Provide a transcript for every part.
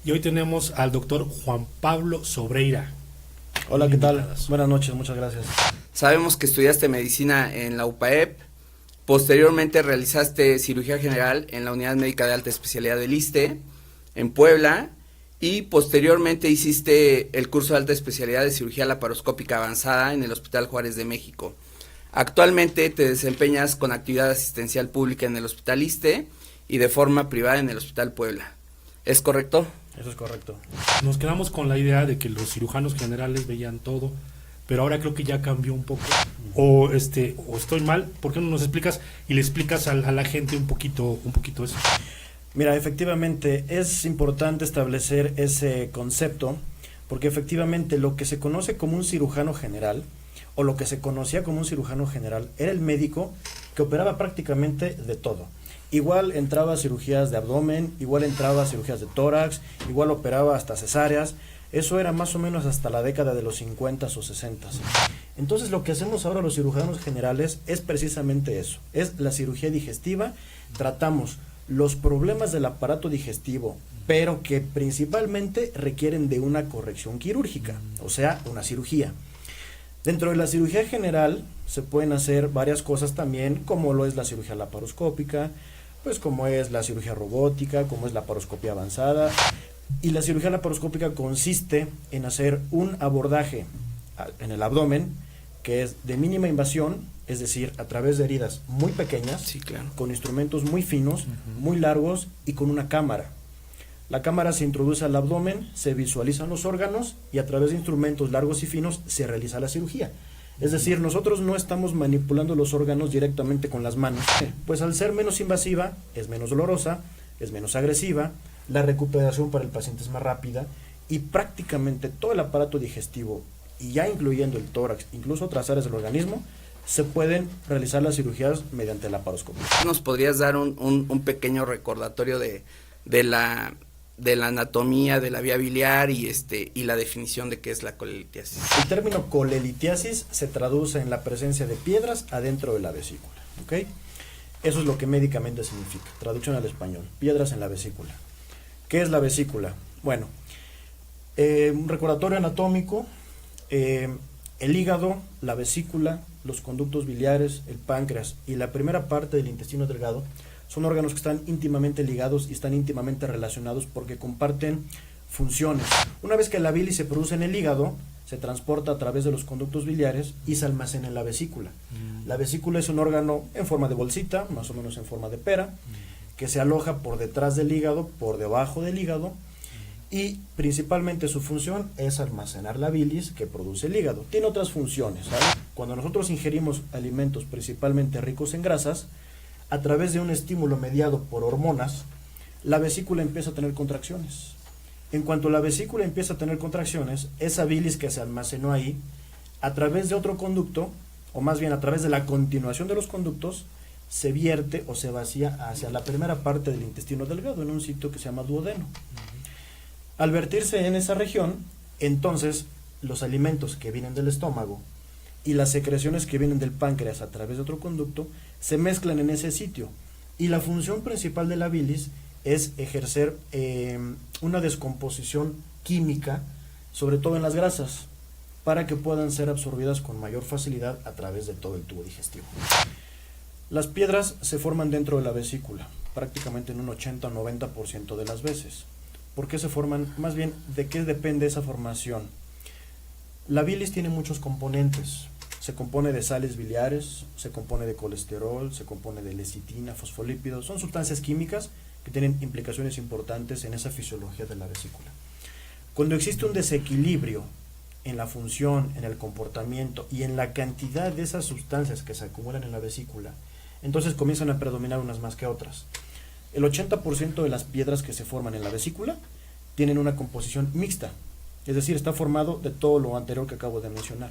y hoy tenemos al doctor Juan Pablo Sobreira. Hola, ¿qué tal? Buenas noches, muchas gracias. Sabemos que estudiaste medicina en la UPAEP, posteriormente realizaste cirugía general en la Unidad Médica de Alta Especialidad del ISSSTE, en Puebla, y posteriormente hiciste el curso de alta especialidad de cirugía laparoscópica avanzada en el Hospital Juárez de México. Actualmente te desempeñas con actividad asistencial pública en el Hospital ISSSTE y de forma privada en el Hospital Puebla. ¿Es correcto? Eso es correcto. Nos quedamos con la idea de que los cirujanos generales veían todo, pero ahora creo que ya cambió un poco. O estoy mal, ¿por qué no nos explicas y le explicas a la gente un poquito eso? Mira, efectivamente es importante establecer ese concepto, porque efectivamente lo que se conoce como un cirujano general, o lo que se conocía como un cirujano general, era el médico que operaba prácticamente de todo. Igual entraba a cirugías de abdomen, igual entraba a cirugías de tórax, igual operaba hasta cesáreas. Eso era más o menos hasta la década de los 50 o 60. Entonces lo que hacemos ahora los cirujanos generales es precisamente eso, es la cirugía digestiva. Tratamos los problemas del aparato digestivo, pero que principalmente requieren de una corrección quirúrgica, o sea, una cirugía. Dentro de la cirugía general se pueden hacer varias cosas también, como lo es la cirugía laparoscópica, pues como es la cirugía robótica, como es la laparoscopia avanzada. Y la cirugía laparoscópica consiste en hacer un abordaje en el abdomen que es de mínima invasión, es decir, a través de heridas muy pequeñas, Sí, claro. con instrumentos muy finos, muy largos y con una cámara. La cámara se introduce al abdomen, se visualizan los órganos y a través de instrumentos largos y finos se realiza la cirugía. Es decir, nosotros no estamos manipulando los órganos directamente con las manos, pues al ser menos invasiva, es menos dolorosa, es menos agresiva, la recuperación para el paciente es más rápida y prácticamente todo el aparato digestivo, y ya incluyendo el tórax, incluso otras áreas del organismo, se pueden realizar las cirugías mediante la laparoscopia. ¿Nos podrías dar un pequeño recordatorio de la anatomía de la vía biliar y la definición de qué es la colelitiasis? El término colelitiasis se traduce en la presencia de piedras adentro de la vesícula, ¿ok? Eso es lo que médicamente significa, traducción al español, piedras en la vesícula. ¿Qué es la vesícula? Bueno, un recordatorio anatómico, el hígado, la vesícula, los conductos biliares, el páncreas y la primera parte del intestino delgado son órganos que están íntimamente ligados y están íntimamente relacionados porque comparten funciones. Una vez que la bilis se produce en el hígado, se transporta a través de los conductos biliares y se almacena en la vesícula. La vesícula es un órgano en forma de bolsita, más o menos en forma de pera, que se aloja por detrás del hígado, por debajo del hígado, y principalmente su función es almacenar la bilis que produce el hígado. Tiene otras funciones, ¿sabes? Cuando nosotros ingerimos alimentos principalmente ricos en grasas, a través de un estímulo mediado por hormonas, la vesícula empieza a tener contracciones. En cuanto la vesícula empieza a tener contracciones, esa bilis que se almacenó ahí, a través de otro conducto, o más bien a través de la continuación de los conductos, se vierte o se vacía hacia la primera parte del intestino delgado, en un sitio que se llama duodeno. Al vertirse en esa región, entonces los alimentos que vienen del estómago y las secreciones que vienen del páncreas a través de otro conducto se mezclan en ese sitio, y la función principal de la bilis es ejercer una descomposición química, sobre todo en las grasas, para que puedan ser absorbidas con mayor facilidad a través de todo el tubo digestivo. Las piedras se forman dentro de la vesícula, prácticamente en un 80 o 90% de las veces. ¿Por qué se forman? Más bien, ¿de qué depende esa formación? La bilis tiene muchos componentes. Se compone de sales biliares, se compone de colesterol, se compone de lecitina, fosfolípidos. Son sustancias químicas que tienen implicaciones importantes en esa fisiología de la vesícula. Cuando existe un desequilibrio en la función, en el comportamiento y en la cantidad de esas sustancias que se acumulan en la vesícula, entonces comienzan a predominar unas más que otras. El 80% de las piedras que se forman en la vesícula tienen una composición mixta, es decir, está formado de todo lo anterior que acabo de mencionar.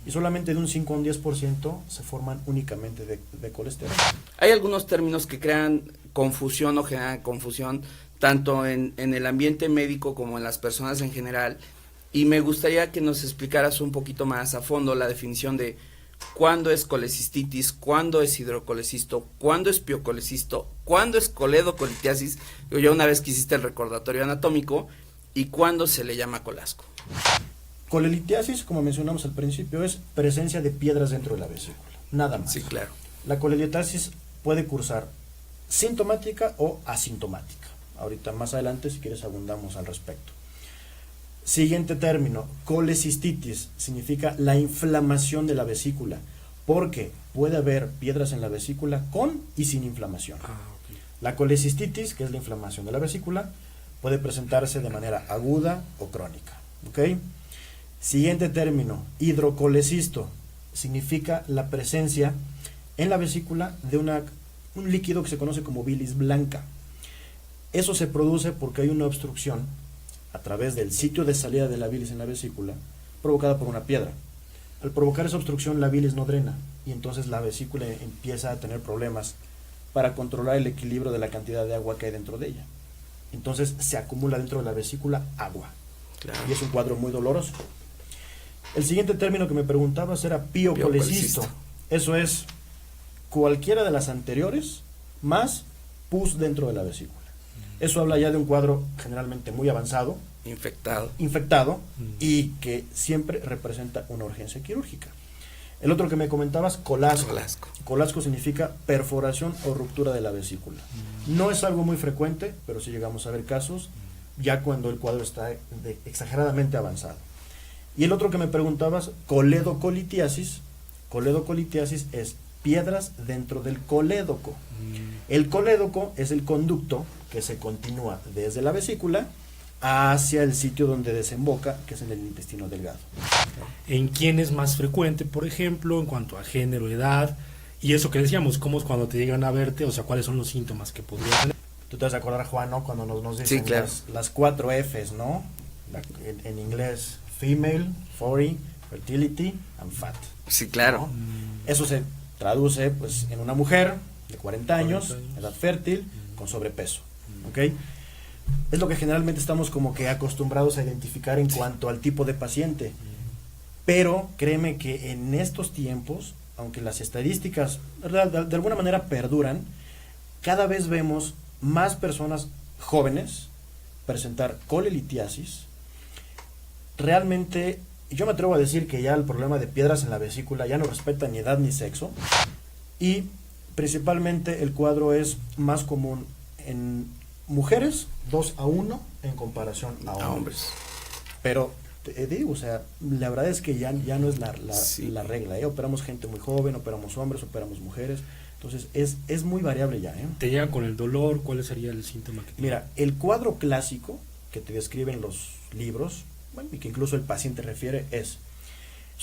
Y solamente de un 5 a un 10% se forman únicamente de colesterol. Hay algunos términos que crean confusión o generan confusión tanto en el ambiente médico como en las personas en general, y me gustaría que nos explicaras un poquito más a fondo la definición de cuándo es colecistitis, cuándo es hidrocolecisto, cuándo es piocolecisto, cuándo es coledocolitiasis, ya una vez que hiciste el recordatorio anatómico, y cuándo se le llama colasco. Colelitiasis, como mencionamos al principio, es presencia de piedras dentro de la vesícula, nada más. Sí, claro. La colelitiasis puede cursar sintomática o asintomática. Ahorita más adelante, si quieres, abundamos al respecto. Siguiente término, colecistitis, significa la inflamación de la vesícula, porque puede haber piedras en la vesícula con y sin inflamación. Okay. La colecistitis, que es la inflamación de la vesícula, puede presentarse de manera aguda o crónica. ¿Okay? Siguiente término, hidrocolecisto, significa la presencia en la vesícula de un líquido que se conoce como bilis blanca. Eso se produce porque hay una obstrucción a través del sitio de salida de la bilis en la vesícula, provocada por una piedra. Al provocar esa obstrucción, la bilis no drena, y entonces la vesícula empieza a tener problemas para controlar el equilibrio de la cantidad de agua que hay dentro de ella. Entonces se acumula dentro de la vesícula agua, Claro. y es un cuadro muy doloroso. El siguiente término que me preguntabas era piocolecisto. Eso es cualquiera de las anteriores más pus dentro de la vesícula. Eso habla ya de un cuadro generalmente muy avanzado, infectado, y que siempre representa una urgencia quirúrgica. El otro que me comentabas, colasco. Colasco significa perforación o ruptura de la vesícula. No es algo muy frecuente, pero sí llegamos a ver casos ya cuando el cuadro está exageradamente avanzado. Y el otro que me preguntabas, coledocolitiasis. Coledocolitiasis es piedras dentro del colédoco. El colédoco es el conducto que se continúa desde la vesícula hacia el sitio donde desemboca, que es en el intestino delgado. ¿En quién es más frecuente, por ejemplo, en cuanto a género, edad? Y eso que decíamos, ¿cómo es cuando te llegan a verte? O sea, ¿cuáles son los síntomas que podrían tener? Tú te vas a acordar, Juan, ¿no? Cuando nos dicen Sí, claro. las 4 Fs, ¿no? En inglés, female, furry, fertility and fat. Sí, claro. ¿No? Eso se traduce pues en una mujer de 40 años, edad fértil, con sobrepeso. ¿Ok? Es lo que generalmente estamos como que acostumbrados a identificar en cuanto al tipo de paciente. Pero créeme que en estos tiempos, aunque las estadísticas de alguna manera perduran, cada vez vemos más personas jóvenes presentar colelitiasis. Realmente, yo me atrevo a decir que ya el problema de piedras en la vesícula ya no respeta ni edad ni sexo, y principalmente el cuadro es más común en mujeres, 2-1 en comparación a hombres. Pero te digo, o sea, la verdad es que ya no es la regla, ¿eh? Operamos gente muy joven, operamos hombres, operamos mujeres, entonces es muy variable ya, ¿eh? ¿Te llega con el dolor? ¿Cuál sería el síntoma que tiene? Mira, el cuadro clásico que te describen los libros, bueno, y que incluso el paciente refiere, es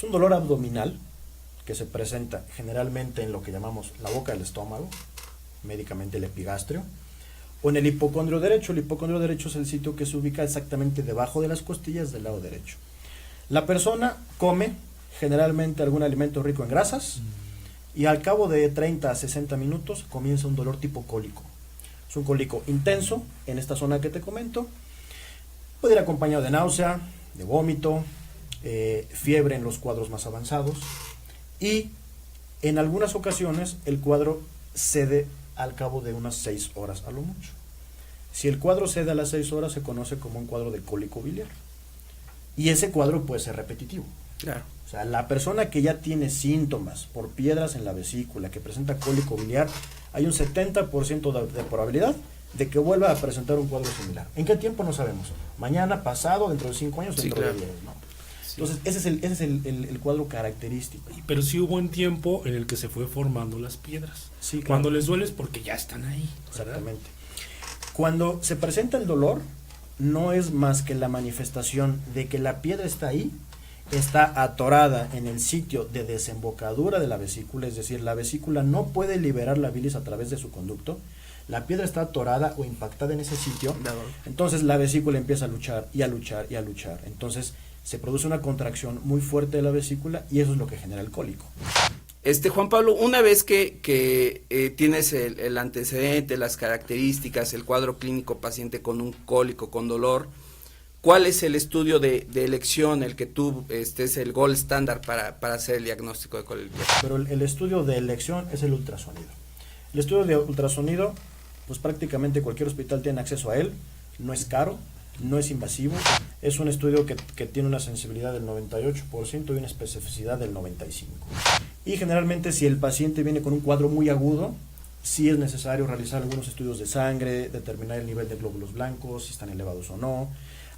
un dolor abdominal que se presenta generalmente en lo que llamamos la boca del estómago, médicamente el epigastrio, o en el hipocondrio derecho. El hipocondrio derecho es el sitio que se ubica exactamente debajo de las costillas del lado derecho. La persona come generalmente algún alimento rico en grasas y al cabo de 30 a 60 minutos comienza un dolor tipo cólico. Es un cólico intenso en esta zona que te comento. Puede ir acompañado de náusea, de vómito, fiebre en los cuadros más avanzados, y en algunas ocasiones el cuadro cede al cabo de unas 6 horas a lo mucho. Si el cuadro cede a las 6 horas, se conoce como un cuadro de cólico biliar, y ese cuadro puede ser repetitivo. Claro. O sea, la persona que ya tiene síntomas por piedras en la vesícula, que presenta cólico biliar, hay un 70% de probabilidad de que vuelva a presentar un cuadro similar. ¿En qué tiempo? No sabemos. Mañana, pasado, dentro de 5 años, dentro de 10, ¿no? Sí. Entonces, ese es el cuadro característico. Pero sí hubo un tiempo en el que se fue formando las piedras. Sí, claro. Cuando les duele es porque ya están ahí, ¿verdad? Exactamente. Cuando se presenta el dolor, no es más que la manifestación de que la piedra está ahí, está atorada en el sitio de desembocadura de la vesícula, es decir, la vesícula no puede liberar la bilis a través de su conducto, la piedra está atorada o impactada en ese sitio, entonces la vesícula empieza a luchar y a luchar y a luchar, entonces se produce una contracción muy fuerte de la vesícula y eso es lo que genera el cólico. Juan Pablo, una vez que tienes el antecedente, las características, el cuadro clínico paciente con un cólico, con dolor, ¿cuál es el estudio de elección, el que tú es el gold standard para hacer el diagnóstico de colelitiasis? Pero el estudio de elección es el ultrasonido. El estudio de ultrasonido, pues prácticamente cualquier hospital tiene acceso a él, no es caro, no es invasivo, es un estudio que tiene una sensibilidad del 98% y una especificidad del 95%. Y generalmente si el paciente viene con un cuadro muy agudo, sí es necesario realizar algunos estudios de sangre, determinar el nivel de glóbulos blancos, si están elevados o no.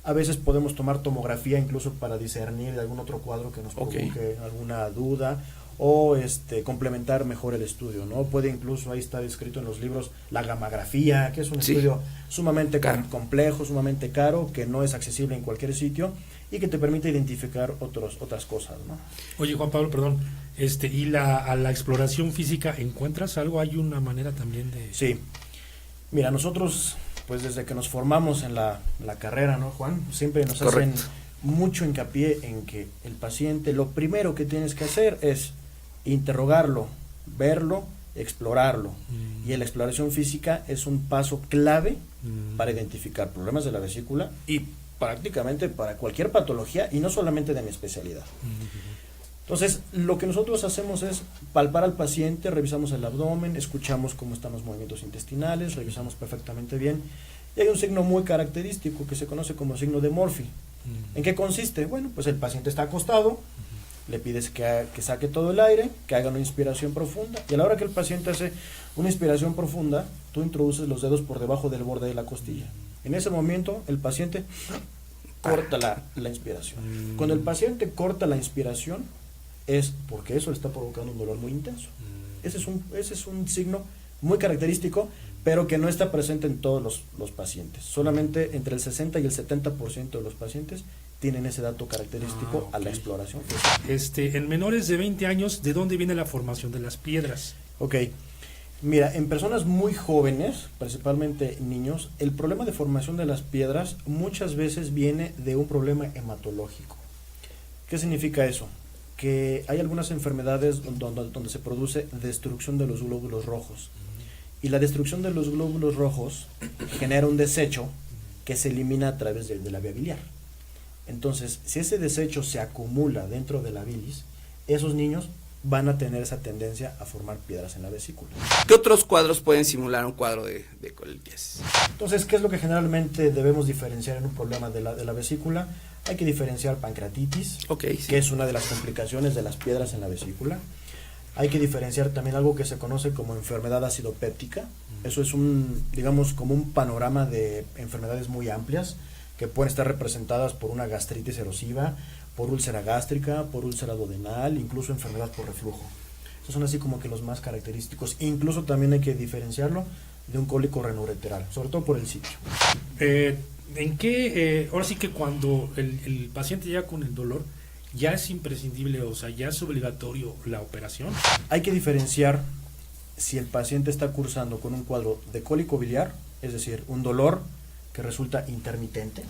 A veces podemos tomar tomografía incluso para discernir de algún otro cuadro que nos provoque alguna duda, o complementar mejor el estudio, ¿no? Puede incluso, ahí está descrito en los libros, la gammagrafía, que es un estudio sumamente complejo, sumamente caro, que no es accesible en cualquier sitio y que te permite identificar otras cosas, ¿no? Oye, Juan Pablo, perdón, y a la exploración física, ¿encuentras algo? ¿Hay una manera también de...? Sí, mira, nosotros, pues desde que nos formamos en la carrera, ¿no, Juan? Siempre nos hacen mucho hincapié en que el paciente, lo primero que tienes que hacer es interrogarlo, verlo, explorarlo. Y la exploración física es un paso clave para identificar problemas de la vesícula y prácticamente para cualquier patología, y no solamente de mi especialidad. Entonces, lo que nosotros hacemos es palpar al paciente, revisamos el abdomen, escuchamos cómo están los movimientos intestinales, revisamos perfectamente bien, y hay un signo muy característico que se conoce como signo de Murphy. ¿En qué consiste? Bueno, pues el paciente está acostado, le pides que saque todo el aire, que haga una inspiración profunda, y a la hora que el paciente hace una inspiración profunda, tú introduces los dedos por debajo del borde de la costilla. En ese momento, el paciente corta la inspiración. Cuando el paciente corta la inspiración, es porque eso le está provocando un dolor muy intenso. Ese es un signo muy característico, pero que no está presente en todos los pacientes. Solamente entre el 60 y el 70% de los pacientes tienen ese dato característico a la exploración. En menores de 20 años, ¿de dónde viene la formación de las piedras? Ok, mira, en personas muy jóvenes, principalmente niños, el problema de formación de las piedras muchas veces viene de un problema hematológico. ¿Qué significa eso? Que hay algunas enfermedades donde se produce destrucción de los glóbulos rojos. Y la destrucción de los glóbulos rojos genera un desecho que se elimina a través de la vía biliar. Entonces, si ese desecho se acumula dentro de la bilis, esos niños van a tener esa tendencia a formar piedras en la vesícula. ¿Qué otros cuadros pueden simular un cuadro de colelitiasis? Entonces, ¿qué es lo que generalmente debemos diferenciar en un problema de la vesícula? Hay que diferenciar pancreatitis, que es una de las complicaciones de las piedras en la vesícula. Hay que diferenciar también algo que se conoce como enfermedad acidopéptica. Eso es digamos, como un panorama de enfermedades muy amplias que pueden estar representadas por una gastritis erosiva, por úlcera gástrica, por úlcera duodenal, incluso enfermedad por reflujo. Esos son así como que los más característicos. Incluso también hay que diferenciarlo de un cólico renoureteral, sobre todo por el sitio. ¿En qué? Ahora sí que cuando el paciente llega con el dolor, ¿ya es imprescindible, o sea, ya es obligatorio la operación? Hay que diferenciar si el paciente está cursando con un cuadro de cólico biliar, es decir, un dolor que resulta intermitente.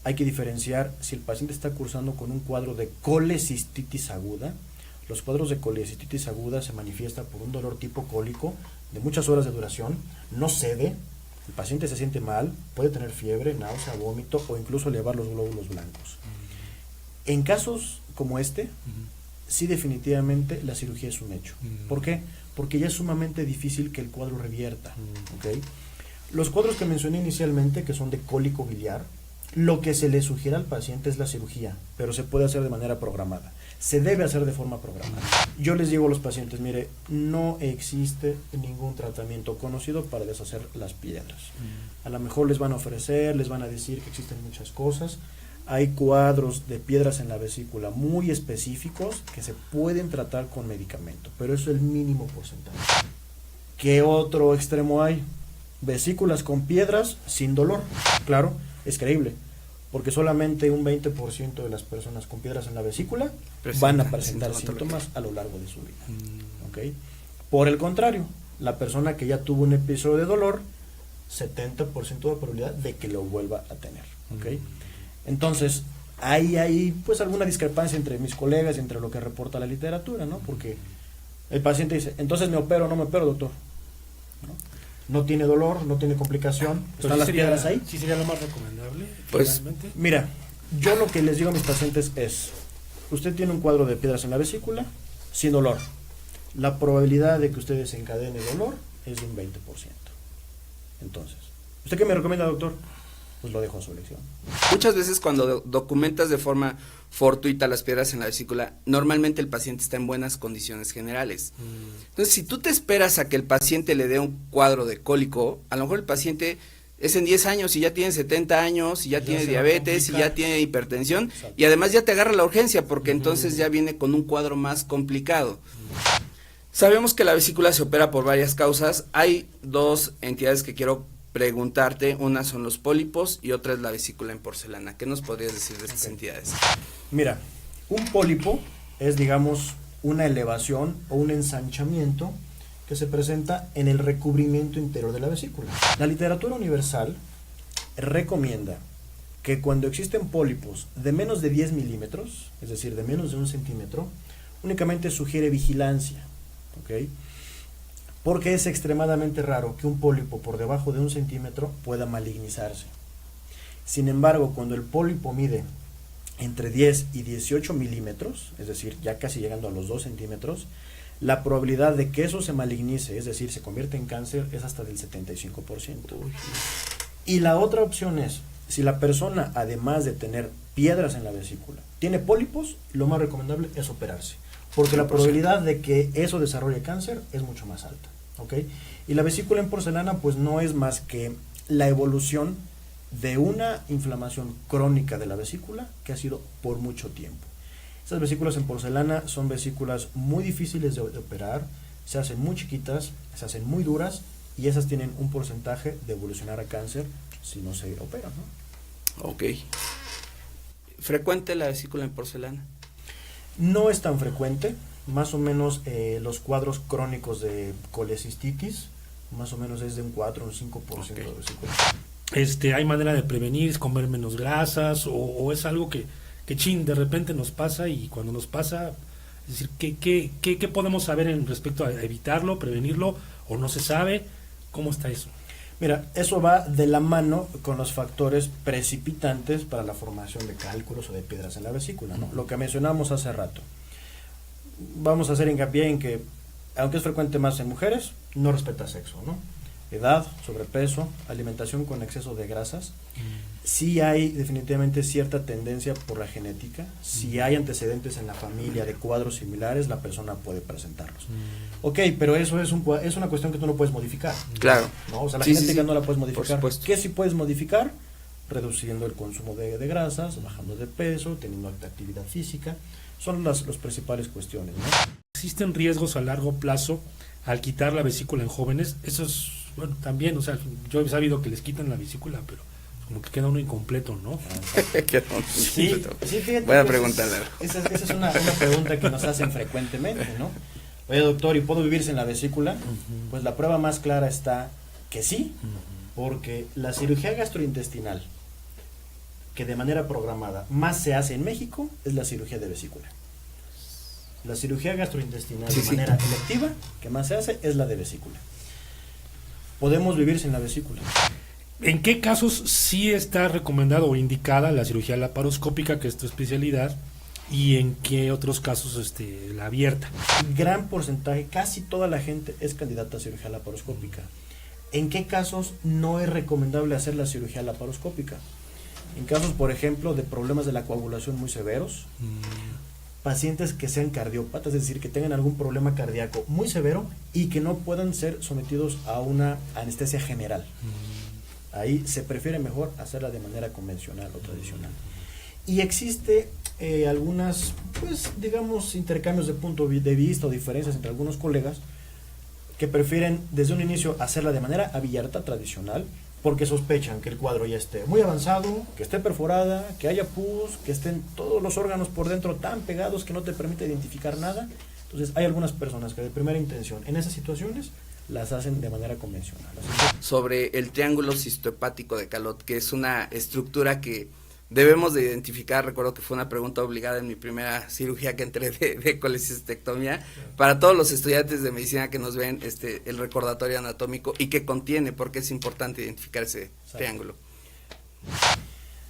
Hay que diferenciar si el paciente está cursando con un cuadro de colecistitis aguda. Los cuadros de colecistitis aguda se manifiestan por un dolor tipo cólico de muchas horas de duración, no cede, el paciente se siente mal, puede tener fiebre, náusea, vómito o incluso elevar los glóbulos blancos. En casos como sí definitivamente la cirugía es un hecho. ¿Por qué? Porque ya es sumamente difícil que el cuadro revierta. ¿Okay? Los cuadros que mencioné inicialmente, que son de cólico biliar, lo que se le sugiere al paciente es la cirugía, pero se puede hacer de manera programada. Se debe hacer de forma programada. Yo les digo a los pacientes, mire, no existe ningún tratamiento conocido para deshacer las piedras. A lo mejor les van a ofrecer, les van a decir que existen muchas cosas. Hay cuadros de piedras en la vesícula muy específicos que se pueden tratar con medicamento, pero eso es el mínimo porcentaje. ¿Qué otro extremo hay? Vesículas con piedras sin dolor. Claro, es creíble, porque solamente un 20% de las personas con piedras en la vesícula van a presentar síntomas a lo largo de su vida. ¿Okay? Por el contrario, la persona que ya tuvo un episodio de dolor, 70% de probabilidad de que lo vuelva a tener. ¿Okay? Entonces, hay pues alguna discrepancia entre mis colegas y entre lo que reporta la literatura, ¿no? Porque el paciente dice, entonces me opero o no me opero, doctor, ¿no? no tiene dolor, no tiene complicación, Pero están sí las sería, piedras ahí. sí sería lo más recomendable, Pues, finalmente. Mira, yo lo que les digo a mis pacientes es, usted tiene un cuadro de piedras en la vesícula, sin dolor. La probabilidad de que usted desencadene dolor es de un 20%. Entonces, ¿usted qué me recomienda, doctor? Pues lo dejo a su elección. Muchas veces cuando documentas de forma fortuita las piedras en la vesícula, normalmente el paciente está en buenas condiciones generales. Entonces, si tú te esperas a que el paciente le dé un cuadro de cólico, a lo mejor el paciente es en 10 años y ya tiene 70 años y ya tiene se va a diabetes y complicar. ya tiene hipertensión Exacto. y además ya te agarra la urgencia porque entonces ya viene con un cuadro más complicado. Sabemos que la vesícula se opera por varias causas. Hay dos entidades que quiero preguntarte. Una son los pólipos y otra es la vesícula en porcelana. ¿Qué nos podrías decir de estas entidades? Mira, un pólipo es, digamos, una elevación o un ensanchamiento que se presenta en el recubrimiento interior de la vesícula. La literatura universal recomienda que cuando existen pólipos de menos de 10 milímetros, es decir, de menos de 1 centímetro, únicamente sugiere vigilancia, ¿ok? Porque es extremadamente raro que un pólipo por debajo de 1 centímetro pueda malignizarse. Sin embargo, cuando el pólipo mide entre 10 y 18 milímetros, es decir, ya casi llegando a los 2 centímetros, la probabilidad de que eso se malignice, es decir, se convierta en cáncer, es hasta del 75%. Y la otra opción es, si la persona, además de tener piedras en la vesícula, tiene pólipos, lo más recomendable es operarse, porque la probabilidad de que eso desarrolle cáncer es mucho más alta, ¿ok? Y la vesícula en porcelana, pues no es más que la evolución de una inflamación crónica de la vesícula que ha sido por mucho tiempo. Estas vesículas en porcelana son vesículas muy difíciles de operar, se hacen muy chiquitas, se hacen muy duras y esas tienen un porcentaje de evolucionar a cáncer si no se operan, ¿no? Ok. ¿Frecuente la vesícula en porcelana? No es tan frecuente, más o menos los cuadros crónicos de colecistitis, más o menos es de un 4 o un 5% de vesícula. ¿Hay manera de prevenir, es comer menos grasas o es algo que de repente nos pasa y cuando nos pasa, es decir, ¿qué podemos saber en respecto a evitarlo, prevenirlo o no se sabe? ¿Cómo está eso? Mira, eso va de la mano con los factores precipitantes para la formación de cálculos o de piedras en la vesícula, ¿no? Lo que mencionamos hace rato. Vamos a hacer hincapié en que, aunque es frecuente más en mujeres, no respeta sexo, ¿no? Edad, sobrepeso, alimentación con exceso de grasas. Sí hay definitivamente cierta tendencia por la genética. Si hay antecedentes en la familia de cuadros similares, la persona puede presentarlos. Ok, pero eso es una cuestión que tú no puedes modificar. Claro. ¿No? O sea, la Sí, genética sí, no la puedes por modificar. supuesto. ¿Qué sí puedes modificar? Reduciendo el consumo de grasas, bajando de peso, teniendo actividad física. Son las principales cuestiones, ¿no? ¿Existen riesgos a largo plazo al quitar la vesícula en jóvenes? Eso es, bueno, también, o sea, yo he sabido que les quitan la vesícula, pero como que queda uno incompleto, ¿no? Sí, fíjate. Voy a que preguntarle. Esa es una pregunta que nos hacen frecuentemente, ¿no? Oye, doctor, ¿y puedo vivirse en la vesícula? Pues la prueba más clara está que sí, porque la cirugía gastrointestinal, que de manera programada más se hace en México, es la cirugía de vesícula. La cirugía gastrointestinal de manera electiva, que más se hace, es la de vesícula. Podemos vivirse en la vesícula. ¿En qué casos sí está recomendado o indicada la cirugía laparoscópica, que es tu especialidad, y en qué otros casos la abierta? Gran porcentaje, casi toda la gente es candidata a cirugía laparoscópica. ¿En qué casos no es recomendable hacer la cirugía laparoscópica? En casos, por ejemplo, de problemas de la coagulación muy severos, pacientes que sean cardiópatas, es decir, que tengan algún problema cardíaco muy severo y que no puedan ser sometidos a una anestesia general. Ahí se prefiere mejor hacerla de manera convencional o tradicional. Y existe algunas, pues, digamos, intercambios de punto de vista o diferencias entre algunos colegas que prefieren desde un inicio hacerla de manera abierta, tradicional, porque sospechan que el cuadro ya esté muy avanzado, que esté perforada, que haya pus, que estén todos los órganos por dentro tan pegados que no te permite identificar nada. Entonces hay algunas personas que de primera intención en esas situaciones las hacen de manera convencional. Sobre el triángulo cistohepático de Calot, que es una estructura que debemos de identificar, recuerdo que fue una pregunta obligada en mi primera cirugía que entré de colecistectomía, para todos los estudiantes de medicina que nos ven, el recordatorio anatómico y que contiene, porque es importante identificar ese triángulo.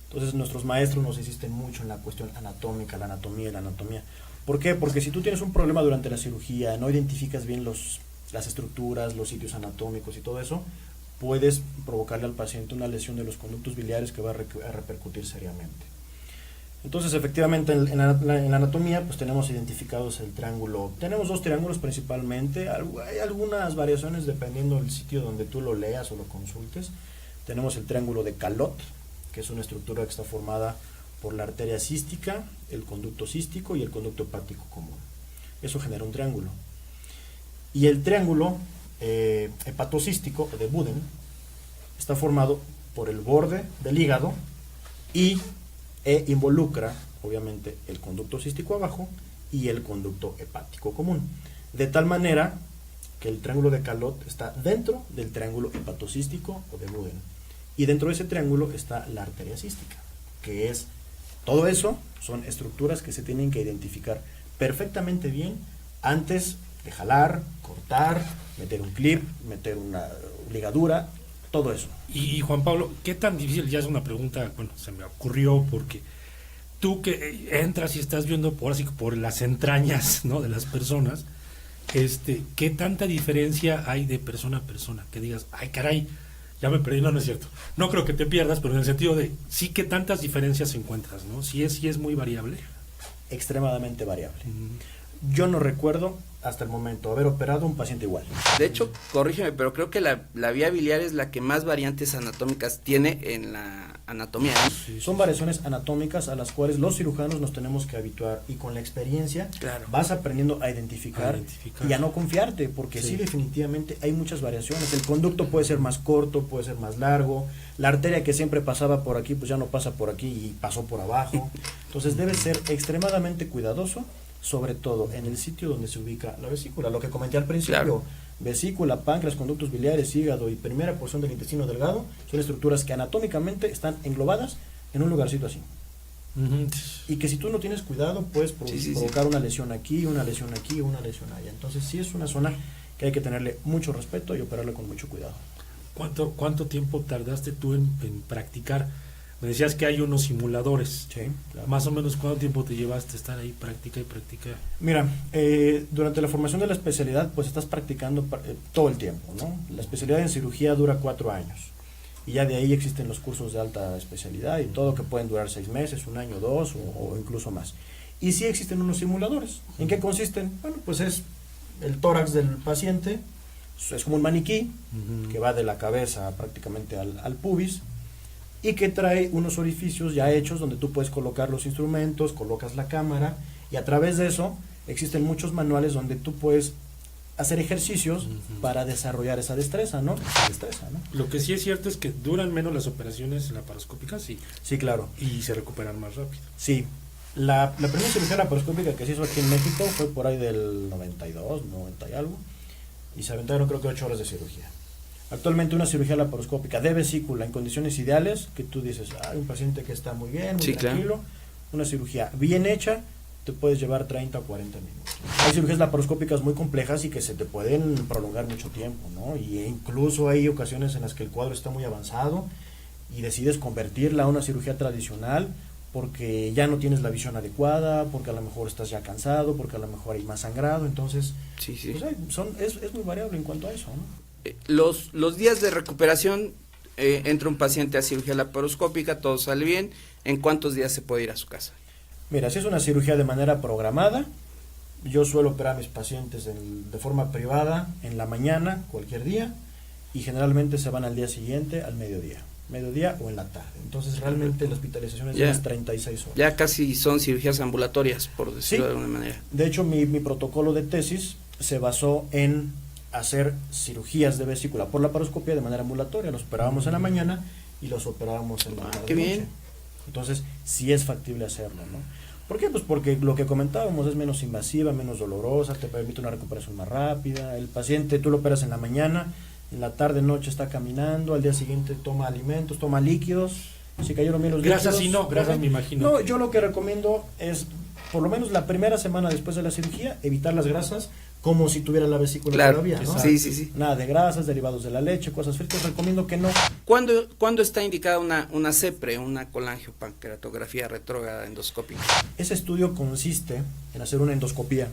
Entonces nuestros maestros nos insisten mucho en la cuestión anatómica, la anatomía. ¿Por qué? Porque si tú tienes un problema durante la cirugía, no identificas bien las estructuras, los sitios anatómicos y todo eso, puedes provocarle al paciente una lesión de los conductos biliares que va a repercutir seriamente. Entonces, efectivamente, en la anatomía, pues tenemos identificados el triángulo. Tenemos dos triángulos principalmente. Hay algunas variaciones dependiendo del sitio donde tú lo leas o lo consultes. Tenemos el triángulo de Calot, que es una estructura que está formada por la arteria cística, el conducto cístico y el conducto hepático común. Eso genera un triángulo. Y el triángulo hepatocístico de Boden está formado por el borde del hígado e involucra obviamente el conducto cístico abajo y el conducto hepático común, de tal manera que el triángulo de Calot está dentro del triángulo hepatocístico o de Boden, y dentro de ese triángulo está la arteria cística, que es todo eso. Son estructuras que se tienen que identificar perfectamente bien antes de jalar, cortar, meter un clip, meter una ligadura, todo eso. Y Juan Pablo, ¿qué tan difícil? Ya es una pregunta, bueno, se me ocurrió porque tú que entras y estás viendo por las entrañas, ¿no?, de las personas, ¿qué tanta diferencia hay de persona a persona? Que digas, ay caray, ya me perdí. No, no es cierto. No creo que te pierdas, pero en el sentido de sí, que tantas diferencias encuentras, ¿no? Sí es muy variable. Extremadamente variable. Yo no recuerdo hasta el momento haber operado un paciente igual. De hecho, corrígeme, pero creo que la vía biliar es la que más variantes anatómicas tiene en la anatomía, ¿no? Sí. Son variaciones anatómicas a las cuales los cirujanos nos tenemos que habituar, y con la experiencia vas aprendiendo a identificar y a no confiarte, porque sí, definitivamente hay muchas variaciones. El conducto puede ser más corto, puede ser más largo, la arteria que siempre pasaba por aquí pues ya no pasa por aquí y pasó por abajo. Entonces debes ser extremadamente cuidadoso, sobre todo en el sitio donde se ubica la vesícula, lo que comenté al principio. Vesícula, páncreas, conductos biliares, hígado y primera porción del intestino delgado son estructuras que anatómicamente están englobadas en un lugarcito así. Y que si tú no tienes cuidado puedes provocar una lesión aquí, una lesión aquí, una lesión allá. Entonces sí es una zona que hay que tenerle mucho respeto y operarle con mucho cuidado. ¿Cuánto tiempo tardaste tú en practicar? Me decías que hay unos simuladores. Sí, claro. Más o menos, ¿cuánto tiempo te llevaste a estar ahí, práctica? Mira, durante la formación de la especialidad, pues estás practicando todo el tiempo, ¿no? La especialidad en cirugía dura 4 años. Y ya de ahí existen los cursos de alta especialidad y todo, que pueden durar 6 meses, 1 año, 2 o incluso más. Y sí existen unos simuladores. ¿En qué consisten? Bueno, pues es el tórax del paciente, es como un maniquí que va de la cabeza prácticamente al pubis, y que trae unos orificios ya hechos donde tú puedes colocar los instrumentos, colocas la cámara, y a través de eso existen muchos manuales donde tú puedes hacer ejercicios para desarrollar esa destreza, ¿no? Lo que sí es cierto es que duran menos las operaciones laparoscópicas, sí. Sí, claro. Y se recuperan más rápido. Sí. La primera cirugía laparoscópica que se hizo aquí en México fue por ahí del 92, 90 y algo, y se aventaron creo que 8 horas de cirugía. Actualmente una cirugía laparoscópica de vesícula en condiciones ideales, que tú dices, un paciente que está muy bien, muy tranquilo, una cirugía bien hecha, te puedes llevar 30 o 40 minutos. Hay cirugías laparoscópicas muy complejas y que se te pueden prolongar mucho tiempo, ¿no? Y incluso hay ocasiones en las que el cuadro está muy avanzado y decides convertirla a una cirugía tradicional porque ya no tienes la visión adecuada, porque a lo mejor estás ya cansado, porque a lo mejor hay más sangrado. Entonces pues es muy variable en cuanto a eso, ¿no? Los días de recuperación, entra un paciente a cirugía laparoscópica, todo sale bien, ¿en cuántos días se puede ir a su casa? Mira, si es una cirugía de manera programada, yo suelo operar a mis pacientes de forma privada en la mañana, cualquier día, y generalmente se van al día siguiente, al mediodía o en la tarde. Entonces realmente la hospitalización es de unas 36 horas. Ya casi son cirugías ambulatorias, por decirlo de alguna manera. De hecho, mi protocolo de tesis se basó en hacer cirugías de vesícula por laparoscopia de manera ambulatoria. Los operábamos en la mañana y los operábamos en la tarde. ¡Qué bien! Entonces sí es factible hacerlo, ¿no? ¿Por qué? Pues porque lo que comentábamos es menos invasiva, menos dolorosa, te permite una recuperación más rápida. El paciente tú lo operas en la mañana, en la tarde, noche está caminando, al día siguiente toma alimentos, toma líquidos Si cayeron bien los Grasas líquidos, sí no, grasas correcto. me imagino. No, yo lo que recomiendo es, por lo menos la primera semana después de la cirugía, evitar las grasas como si tuviera la vesícula Claro, todavía, ¿no? sí, sí, sí. Nada de grasas, derivados de la leche, cosas fritas, recomiendo que no. ¿Cuándo está indicada una CEPRE, una colangiopancreatografía retrógrada endoscópica? Ese estudio consiste en hacer una endoscopía.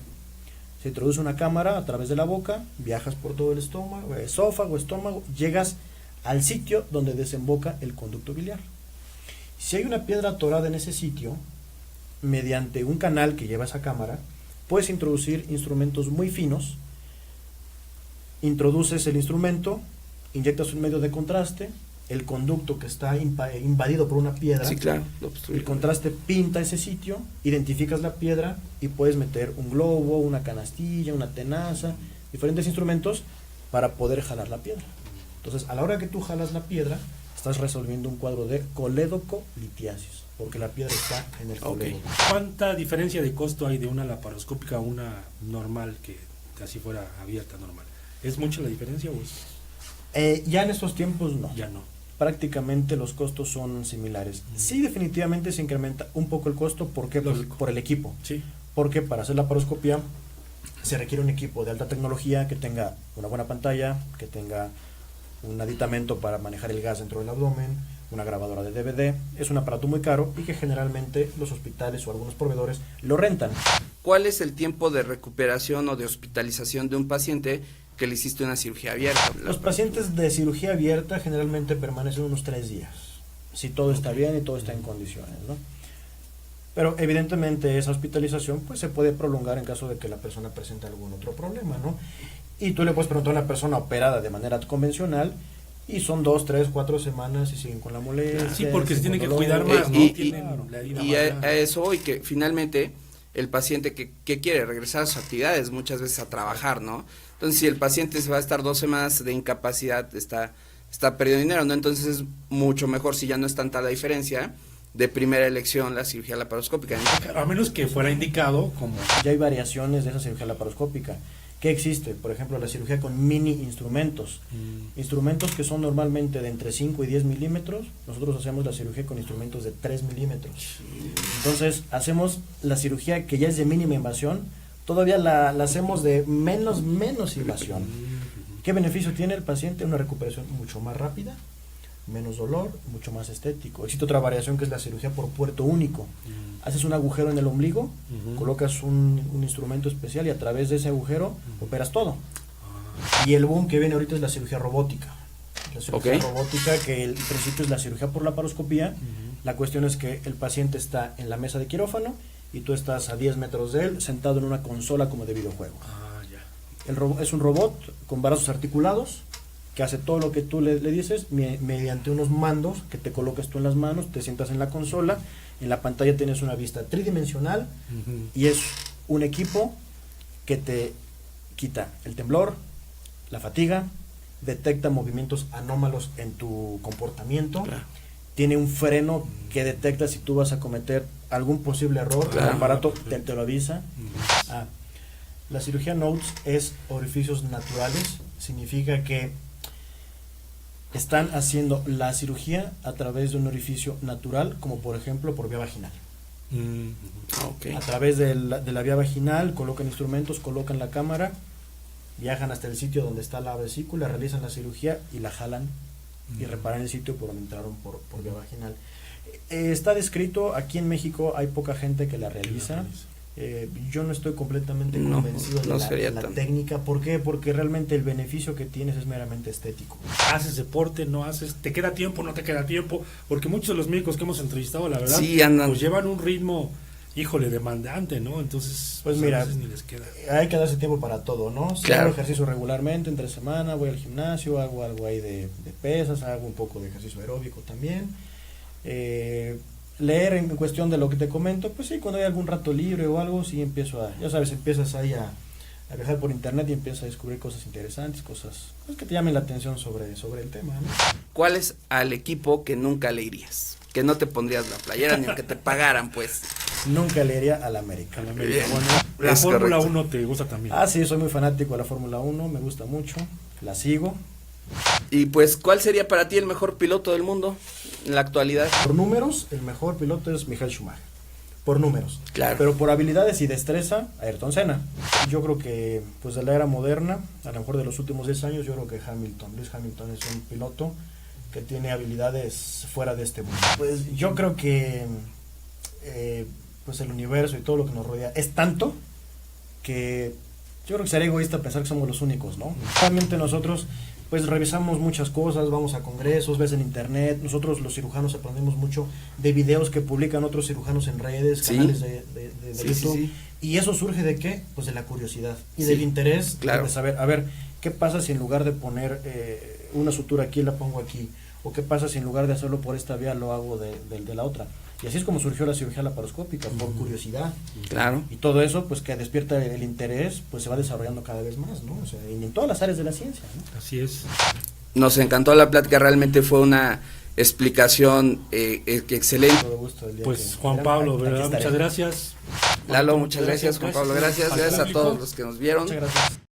Se introduce una cámara a través de la boca, viajas por todo el estómago, estómago, llegas al sitio donde desemboca el conducto biliar. Si hay una piedra atorada en ese sitio, mediante un canal que lleva esa cámara, puedes introducir instrumentos muy finos, introduces el instrumento, inyectas un medio de contraste, el conducto que está invadido por una piedra, Sí, claro. el contraste pinta ese sitio, identificas la piedra y puedes meter un globo, una canastilla, una tenaza, diferentes instrumentos para poder jalar la piedra. Entonces, a la hora que tú jalas la piedra, estás resolviendo un cuadro de colédoco-litiasis, porque la piedra está en el colédoco. ¿Cuánta diferencia de costo hay de una laparoscópica a una normal que así fuera abierta normal? ¿Es mucha la diferencia o es? Ya en estos tiempos no. Ya no. Prácticamente los costos son similares. Sí, definitivamente se incrementa un poco el costo, ¿por qué? Por el equipo. Sí. Porque para hacer la paroscopía se requiere un equipo de alta tecnología que tenga una buena pantalla, que tenga un aditamento para manejar el gas dentro del abdomen, una grabadora de DVD. Es un aparato muy caro y que generalmente los hospitales o algunos proveedores lo rentan. ¿Cuál es el tiempo de recuperación o de hospitalización de un paciente que le hiciste una cirugía abierta? Los pacientes de cirugía abierta generalmente permanecen unos 3 días, si todo está bien y todo está en condiciones, ¿no? Pero evidentemente esa hospitalización pues se puede prolongar en caso de que la persona presente algún otro problema, ¿no? Y tú le puedes preguntar a una persona operada de manera convencional y son 2, 3, 4 semanas y siguen con la molestia. Sí, porque se tienen que dolor. cuidar más, ¿no? Y Tienen la herida y más a grande. eso voy, que finalmente el paciente que quiere regresar a sus actividades muchas veces a trabajar, ¿no? Entonces, si el paciente se va a estar 2 semanas de incapacidad, está perdiendo dinero, ¿no? Entonces es mucho mejor, si ya no es tanta la diferencia, de primera elección la cirugía laparoscópica. A menos que fuera indicado como... Ya hay variaciones de esa cirugía laparoscópica. ¿Qué existe? Por ejemplo, la cirugía con mini instrumentos. Instrumentos que son normalmente de entre 5 y 10 milímetros. Nosotros hacemos la cirugía con instrumentos de 3 milímetros. Entonces, hacemos la cirugía que ya es de mínima invasión. Todavía la hacemos de menos invasión. ¿Qué beneficio tiene el paciente? Una recuperación mucho más rápida, menos dolor, mucho más estético. Existe otra variación que es la cirugía por puerto único. Haces un agujero en el ombligo, colocas un instrumento especial y a través de ese agujero operas todo. Y el boom que viene ahorita es la cirugía robótica. La cirugía robótica, que el principio es la cirugía por laparoscopía. La cuestión es que el paciente está en la mesa de quirófano y tú estás a 10 metros de él, sentado en una consola como de videojuego. Es un robot con brazos articulados que hace todo lo que tú le dices mediante unos mandos que te colocas tú en las manos, te sientas en la consola, en la pantalla tienes una vista tridimensional y es un equipo que te quita el temblor, la fatiga, detecta movimientos anómalos en tu comportamiento, tiene un freno que detecta si tú vas a cometer algún posible error, el aparato te lo avisa. La cirugía Notes es orificios naturales, significa que están haciendo la cirugía a través de un orificio natural, como por ejemplo por vía vaginal. A través de la vía vaginal colocan instrumentos, colocan la cámara, viajan hasta el sitio donde está la vesícula, realizan la cirugía y la jalan y reparan el sitio por donde entraron por vía vaginal. Está descrito, aquí en México hay poca gente que la realiza. Yo no estoy completamente convencido de la técnica. ¿Por qué? Porque realmente el beneficio que tienes es meramente estético. ¿Haces deporte? ¿No haces? ¿Te queda tiempo? ¿No te queda tiempo? Porque muchos de los médicos que hemos entrevistado, la verdad, pues llevan un ritmo, híjole, demandante, ¿no? Entonces, pues mira, a veces ni les queda. Hay que darse tiempo para todo, ¿no? Si hago ejercicio regularmente, entre semana, voy al gimnasio, hago algo ahí de pesas, hago un poco de ejercicio aeróbico también. Leer en cuestión de lo que te comento, pues sí, cuando hay algún rato libre o algo, sí empiezo ya sabes, empiezas ahí a viajar por internet y empiezas a descubrir cosas interesantes, cosas que te llamen la atención sobre el tema, ¿no? ¿Cuál es al equipo que nunca le irías? Que no te pondrías la playera ni aunque te pagaran, pues. Nunca le iría al América. Bueno, la Fórmula 1 te gusta también. Sí, soy muy fanático de la Fórmula 1, me gusta mucho, la sigo. Y pues, ¿cuál sería para ti el mejor piloto del mundo en la actualidad? Por números, el mejor piloto es Michael Schumacher. Por números. Claro. Pero por habilidades y destreza, Ayrton Senna. Yo creo que, pues de la era moderna, a lo mejor de los últimos 10 años, yo creo que Lewis Hamilton es un piloto que tiene habilidades fuera de este mundo. Pues yo creo que pues el universo y todo lo que nos rodea es tanto que yo creo que sería egoísta pensar que somos los únicos, ¿no? Realmente nosotros pues revisamos muchas cosas, vamos a congresos, ves en internet, nosotros los cirujanos aprendemos mucho de videos que publican otros cirujanos en redes, Sí. canales de Sí, YouTube, sí, sí. y eso surge de qué? Pues de la curiosidad y Sí, del interés claro. de saber, a ver, ¿qué pasa si en lugar de poner una sutura aquí la pongo aquí? ¿O qué pasa si en lugar de hacerlo por esta vía lo hago de la otra? Y así es como surgió la cirugía laparoscópica, por curiosidad. Claro. Y todo eso, pues que despierta el interés, pues se va desarrollando cada vez más, ¿no? O sea, y en todas las áreas de la ciencia, ¿no? Así es. Nos encantó la plática, realmente fue una explicación excelente. Todo gusto el día Pues que Juan quieran, Pablo, aquí ¿verdad? estaré. Muchas gracias. Lalo, muchas gracias. Juan Pablo, gracias. al Gracias a público. todos los que nos vieron. Muchas gracias.